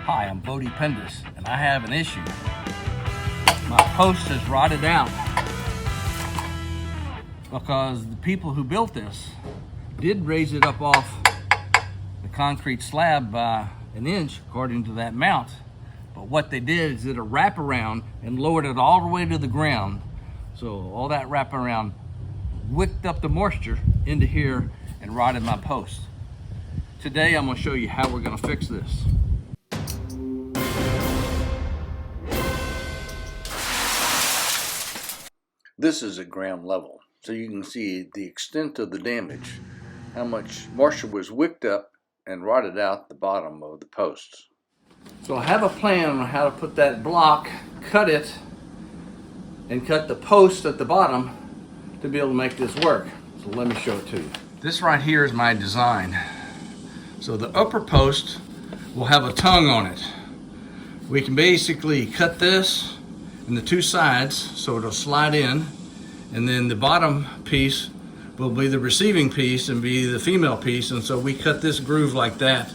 Hi, I'm Bodie Pendus, and I have an issue. My post is rotted out because the people who built this did raise it up off the concrete slab by an inch according to that mount. But what they did is did a wraparound and lowered it all the way to the ground. So all that wraparound wicked up the moisture into here and rotted my post. Today I'm going to show you how we're going to fix this. This is at ground level, so you can see the extent of the damage, how much moisture was wicked up and rotted out the bottom of the posts. So I have a plan on how to put that block, cut it, and cut the post at the bottom to be able to make this work. So let me show it to you. This right here is my design. So the upper post will have a tongue on it. We can basically cut this in the two sides so it'll slide in, and then the bottom piece will be the receiving piece and be the female piece, and so we cut this groove like that,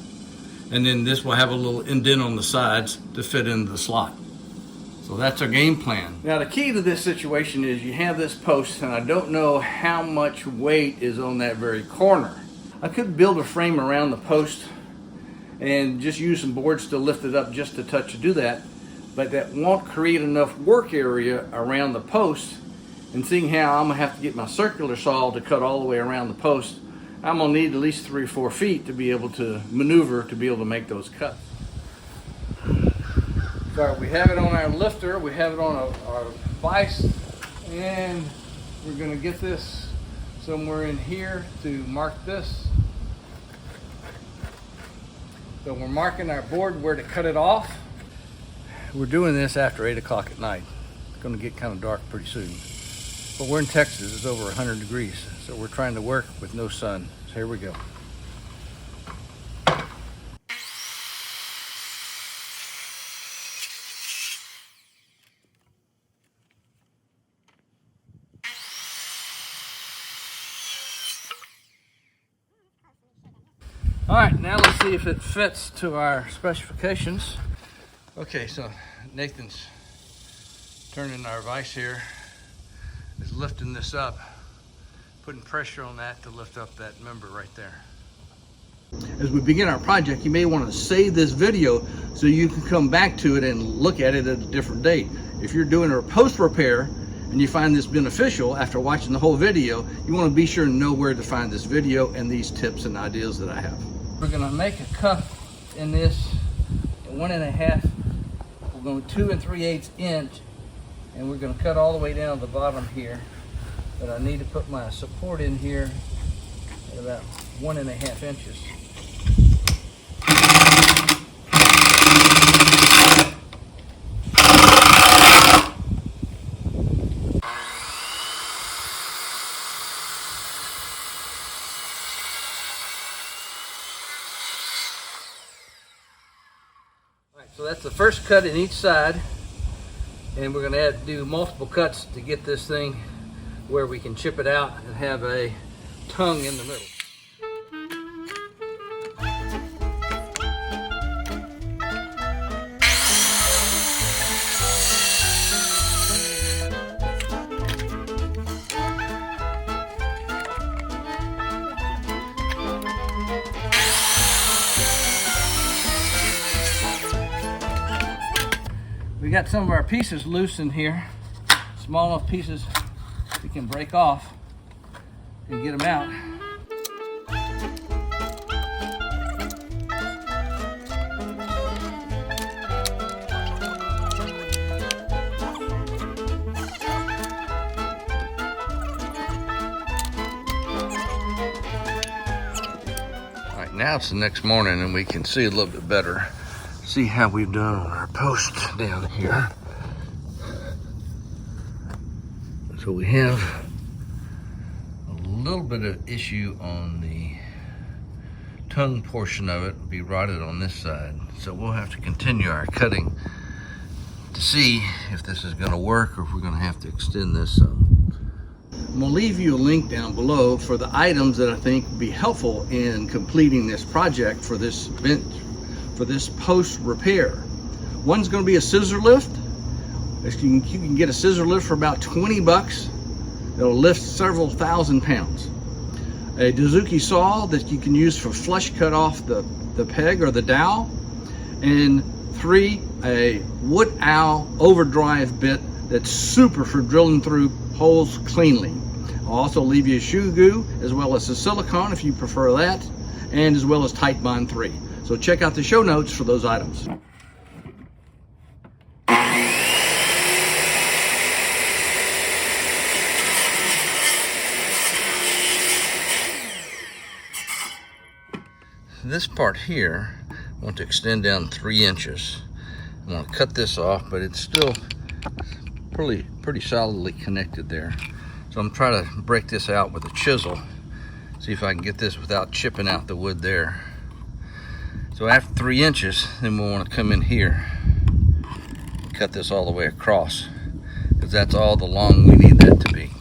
and then this will have a little indent on the sides to fit into the slot. So that's our game plan. Now the key to this situation is you have this post, and I don't know how much weight is on that very corner. I could build a frame around the post and just use some boards to lift it up just a touch to do that, but that won't create enough work area around the post. And seeing how I'm gonna have to get my circular saw to cut all the way around the post, I'm gonna need at least 3 or 4 feet to be able to maneuver to be able to make those cuts. So we have it on our lifter, we have it on our vise, and we're gonna get this somewhere in here to mark this. So we're marking our board where to cut it off. We're doing this after 8 o'clock at night. It's gonna get kind of dark pretty soon. But we're in Texas, it's over 100 degrees. So we're trying to work with no sun. So here we go. All right, now let's see if it fits to our specifications. Okay, so Nathan's turning our vise here, is lifting this up, putting pressure on that to lift up that member right there. As we begin our project, you may want to save this video so you can come back to it and look at it at a different date. If you're doing a post repair and you find this beneficial after watching the whole video, you want to be sure to know where to find this video and these tips and ideas that I have. We're going to make a cuff in this 1.5. We're going 2 3/8 inch, and we're going to cut all the way down to the bottom here. But I need to put my support in here at about 1.5 inches. So that's the first cut in each side, and we're going to have to do multiple cuts to get this thing where we can chip it out and have a tongue in the middle. We got some of our pieces loose in here, small enough pieces we can break off and get them out. All right, now it's the next morning and we can see a little bit better. See how we've done on our post down here. So we have a little bit of issue on the tongue portion of it, be rotted on this side. So we'll have to continue our cutting to see if this is gonna work or if we're gonna have to extend this some. I'm gonna leave you a link down below for the items that I think would be helpful in completing this project for this bench, for this post repair. One's going to be a scissor lift. You can get a scissor lift for about 20 bucks. It'll lift several thousand pounds. A Suzuki saw that you can use for flush cut off the peg or the dowel. And 3, a Owl Overdrive bit that's super for drilling through holes cleanly. I'll also leave you a shoe goo as well as a silicone if you prefer that, and as well as Tight Bond 3. So check out the show notes for those items. This part here, I want to extend down 3 inches. I'm going to cut this off, but it's still pretty solidly connected there. So I'm trying to break this out with a chisel, see if I can get this without chipping out the wood there. So after 3 inches, then we'll want to come in here, cut this all the way across, because that's all the long we need that to be.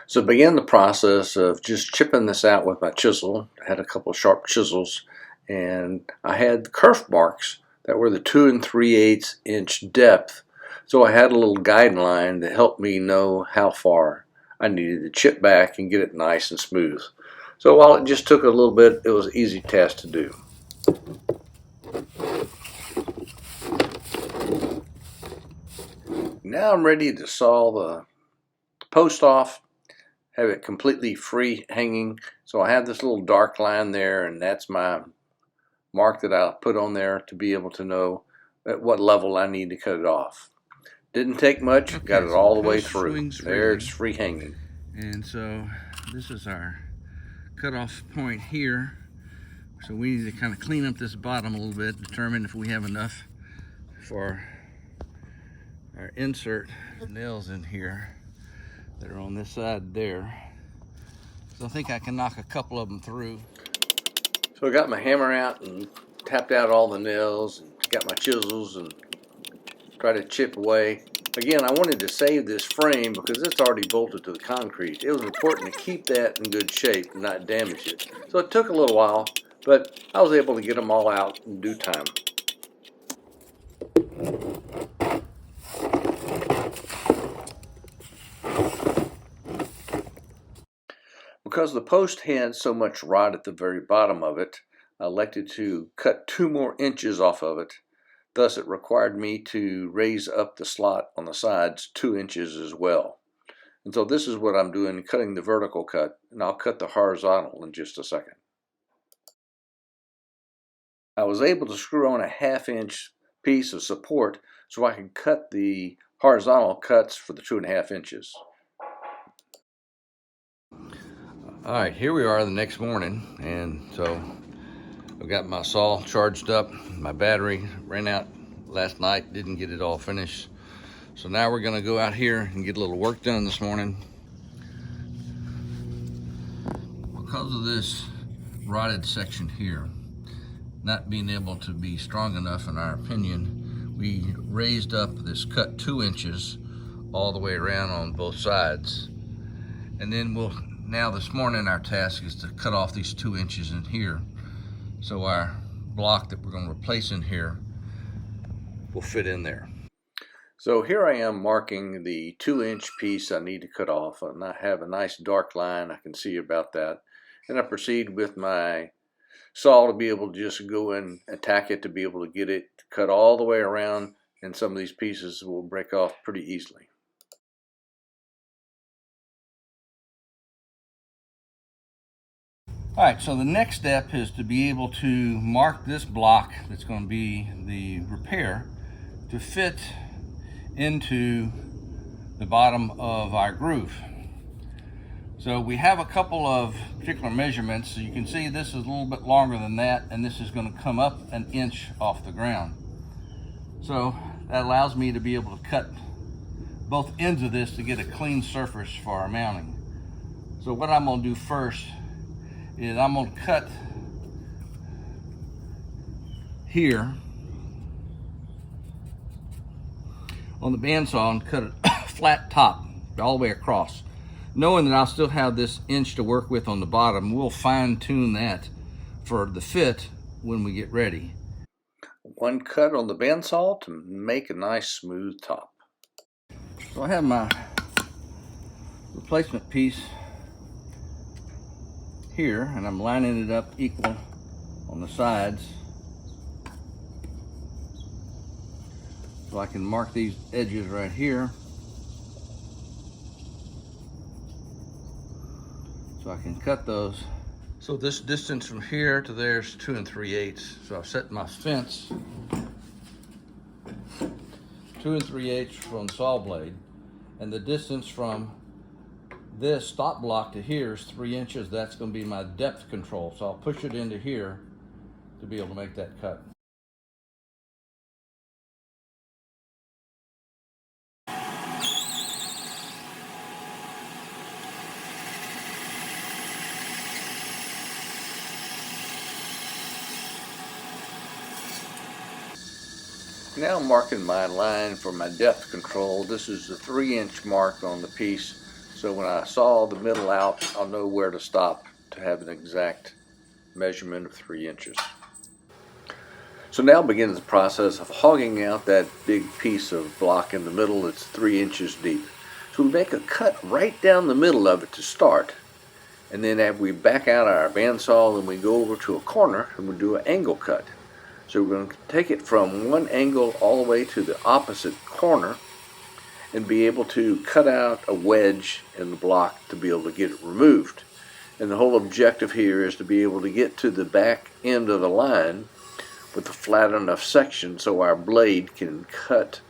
So began the process of just chipping this out with my chisel. I had a couple of sharp chisels, and I had kerf marks that were the 2 3/8 inch depth. So I had a little guideline that helped me know how far I needed to chip back and get it nice and smooth. So while it just took a little bit, it was an easy task to do. Now I'm ready to saw the post off, have it completely free hanging. So I have this little dark line there, and that's my mark that I'll put on there to be able to know at what level I need to cut it off. Didn't take much, okay, got it all the way through. There, it's free hanging. And so this is our cutoff point here. So we need to kind of clean up this bottom a little bit, determine if we have enough for our insert nails in here that are on this side there. So I think I can knock a couple of them through. So I got my hammer out and tapped out all the nails, and got my chisels and try to chip away. Again, I wanted to save this frame because it's already bolted to the concrete. It was important to keep that in good shape and not damage it. So it took a little while, but I was able to get them all out in due time. Because the post had so much rod at the very bottom of it, I elected to cut 2 more inches off of it. Thus, it required me to raise up the slot on the sides 2 inches as well. And so this is what I'm doing, cutting the vertical cut, and I'll cut the horizontal in just a second. I was able to screw on a 1/2 inch piece of support so I could cut the horizontal cuts for the 2.5 inches. All right, here we are the next morning, and so I've got my saw charged up. My battery ran out last night, didn't get it all finished. So now we're gonna go out here and get a little work done this morning. Because of this rotted section here not being able to be strong enough, in our opinion, we raised up this cut 2 inches all the way around on both sides. And then now this morning our task is to cut off these 2 inches in here, so our block that we're going to replace in here will fit in there. So here I am marking the 2 inch piece I need to cut off, and I have a nice dark line I can see about that. And I proceed with my saw to be able to just go and attack it, to be able to get it cut all the way around, and some of these pieces will break off pretty easily. All right, so the next step is to be able to mark this block that's going to be the repair to fit into the bottom of our groove. So we have a couple of particular measurements. So you can see this is a little bit longer than that, and this is going to come up 1 inch off the ground. So that allows me to be able to cut both ends of this to get a clean surface for our mounting. So what I'm going to do first is I'm going to cut here on the bandsaw and cut a flat top all the way across. Knowing that I'll still have this inch to work with on the bottom, we'll fine tune that for the fit when we get ready. One cut on the bandsaw to make a nice smooth top. So I have my replacement piece here, and I'm lining it up equal on the sides so I can mark these edges right here so I can cut those. So this distance from here to there is 2 3/8. So I've set my fence 2 3/8 from the saw blade, and the distance from this stop block to here is 3 inches. That's going to be my depth control. So I'll push it into here to be able to make that cut. Now I'm marking my line for my depth control. This is the 3-inch mark on the piece. So when I saw the middle out, I'll know where to stop to have an exact measurement of 3 inches. So now begins the process of hogging out that big piece of block in the middle that's 3 inches deep. So we make a cut right down the middle of it to start. And then after we back out our bandsaw, then we go over to a corner and we do an angle cut. So we're going to take it from one angle all the way to the opposite corner and be able to cut out a wedge in the block to be able to get it removed. And the whole objective here is to be able to get to the back end of the line with a flat enough section so our blade can cut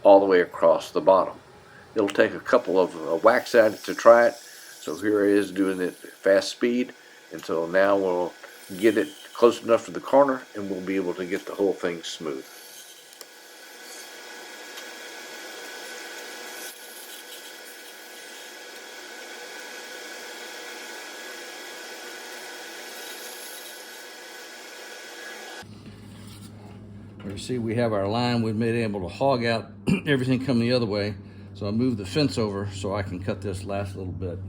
all the way across the bottom. It'll take a couple of whacks at it to try it. So here it is doing it at fast speed. And so now we'll get it close enough to the corner and we'll be able to get the whole thing smooth. You see we have our line. We've been able to hog out everything coming the other way. So I move the fence over so I can cut this last little bit.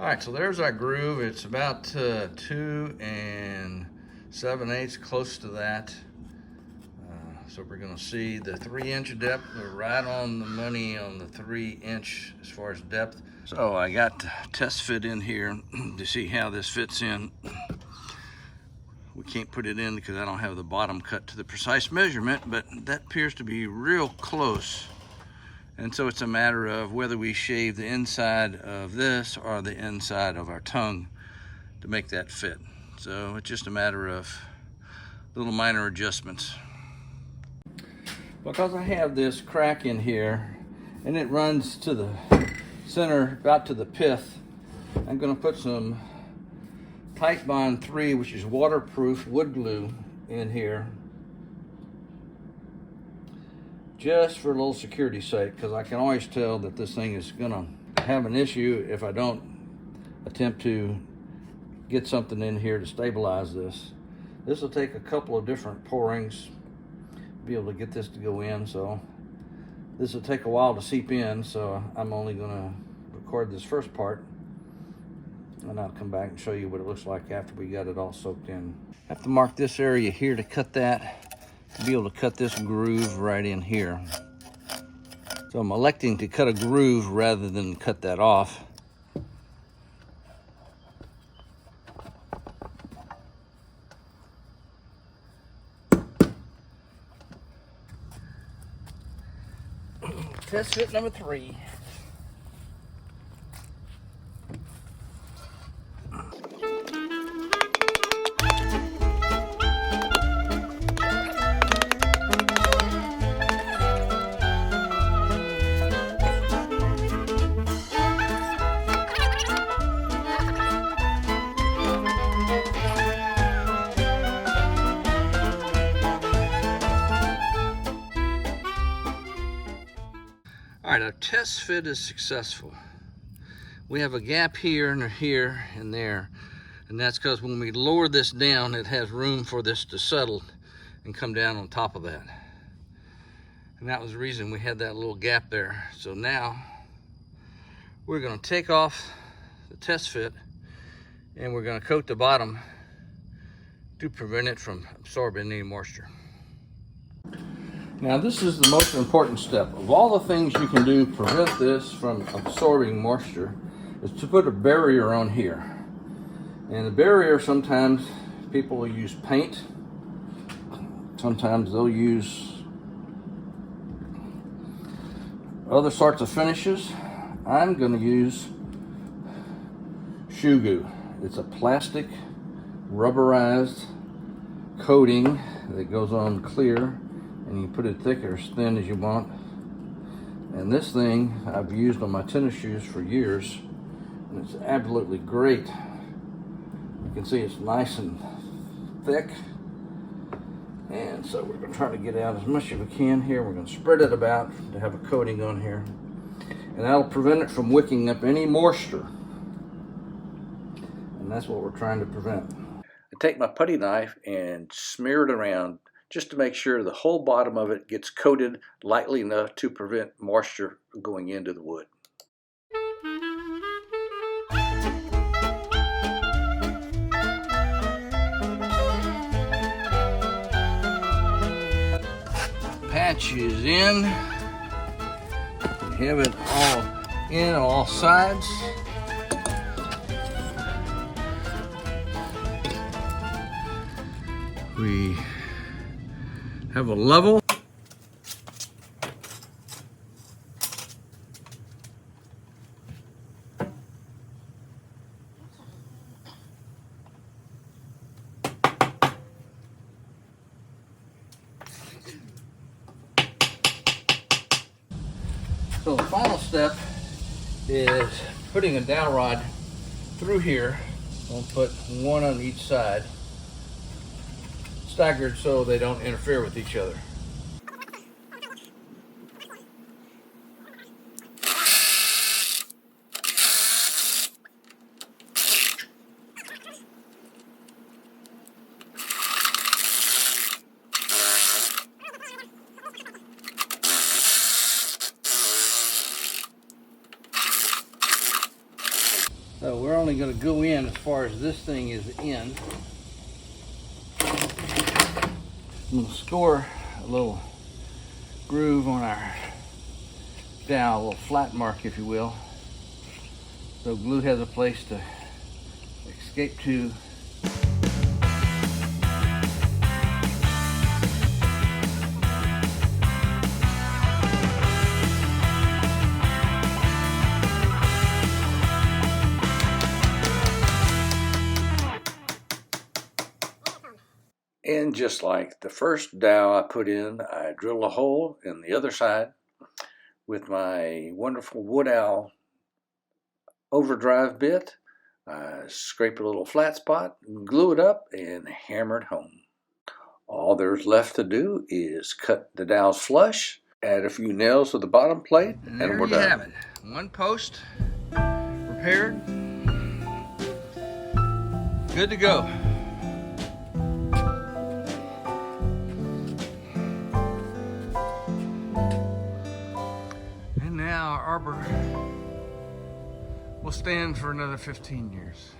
All right, so there's our groove. It's about 2 7/8, close to that. So we're gonna see the 3-inch depth. We're right on the money on the 3-inch as far as depth. So I got the test fit in here to see how this fits in. We can't put it in because I don't have the bottom cut to the precise measurement, but that appears to be real close. And so it's a matter of whether we shave the inside of this or the inside of our tongue to make that fit. So it's just a matter of little minor adjustments. Because I have this crack in here and it runs to the center, about to the pith, I'm going to put some Tight Bond 3, which is waterproof wood glue, in here just for a little security's sake, because I can always tell that this thing is gonna have an issue if I don't attempt to get something in here to stabilize this. This will take a couple of different pourings to be able to get this to go in, so this will take a while to seep in, so I'm only gonna record this first part and I'll come back and show you what it looks like after we got it all soaked in. I have to mark this area here to cut that, to be able to cut this groove right in here. So I'm electing to cut a groove rather than cut that off. Test fit number 3. All right, our test fit is successful. We have a gap here and here and there, and that's because when we lower this down, it has room for this to settle and come down on top of that. And that was the reason we had that little gap there. So now we're going to take off the test fit and we're going to coat the bottom to prevent it from absorbing any moisture. Now this is the most important step. Of all the things you can do to prevent this from absorbing moisture is to put a barrier on here. And the barrier, sometimes people will use paint. Sometimes they'll use other sorts of finishes. I'm going to use shoe goo. It's a plastic rubberized coating that goes on clear, and you put it thick or as thin as you want. And this thing I've used on my tennis shoes for years, and it's absolutely great. You can see it's nice and thick. And so we're going to try to get out as much as we can here. We're going to spread it about to have a coating on here. And that'll prevent it from wicking up any moisture. And that's what we're trying to prevent. I take my putty knife and smear it around just to make sure the whole bottom of it gets coated lightly enough to prevent moisture going into the wood. Patch is in. We have it all in on all sides. We have a level. So the final step is putting a dowel rod through here. We'll put one on each side, staggered so they don't interfere with each other. So we're only going to go in as far as this thing is in. I'm going to score a little groove on our dowel, a little flat mark if you will, so glue has a place to escape to. And just like the first dowel I put in, I drill a hole in the other side with my wonderful Owl Overdrive bit. I scrape a little flat spot, glue it up, and hammer it home. All there's left to do is cut the dowels flush, add a few nails to the bottom plate, and we're done. There you have it. One post repaired. Good to go. Now our arbor will stand for another 15 years.